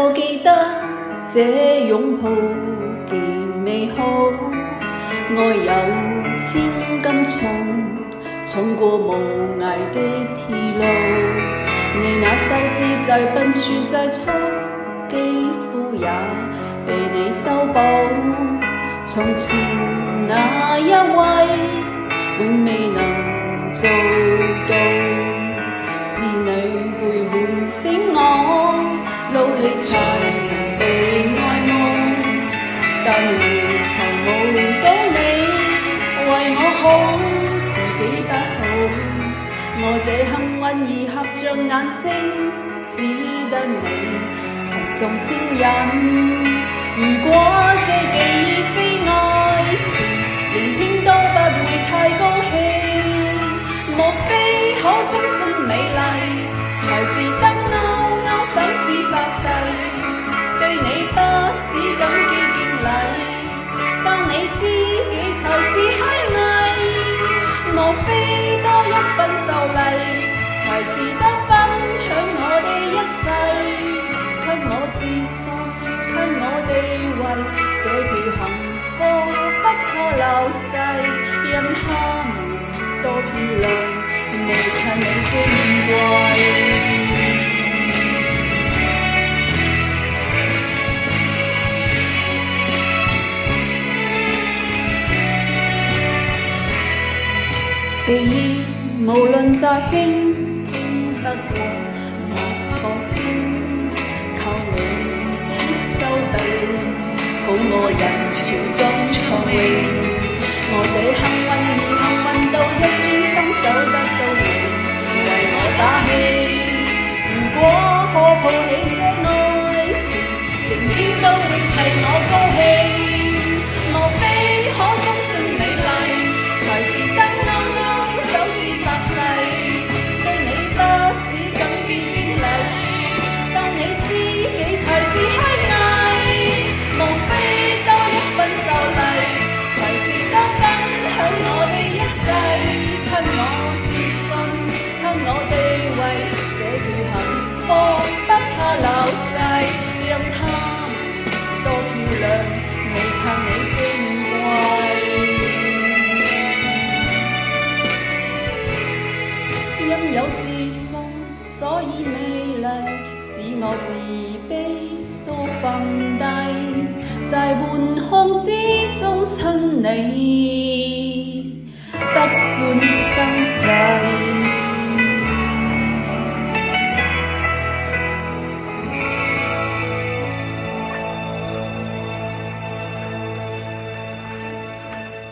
夠記得這擁抱極美好，愛有千斤重，重過無涯的鐵路。你那手指在笨拙在粗，肌膚也被你修補。從前那一位永未能做到，是你會喚醒我，努力才能被愛慕。但回頭無到你為我好，自己不好。我這幸運兒合着眼睛，只得你沉重聲音。如果這記憶非愛情，連聽都不會太高興。莫非可終身美麗，才值得勾勾手指發誓，對你不止感激敬禮，當你知己才是虛偽。莫非多一份秀麗，才值得分享我的一切，給我自信，給我地位，這叫幸福不可流逝。因她們多漂亮，未及你矜貴。記憶無論再輕，輕不過那顆星。靠你的手臂，抱我人潮中重榮。我這幸運兒幸運到一專心走得到你，為我打氣。如果可抱起這愛情，仍天都會替我高興。莫非可終身美麗，才值得勾勾手指發誓，對你不止感激敬禮，當你知己才是虛偽。莫非多一份秀麗，才值得分享我的一切，給我自信，給我地位，這叫幸福不怕流逝。任他們多漂亮，未及你矜貴。因有自信，所以美麗，使我自卑都放低，在半空之中親你，不管生死。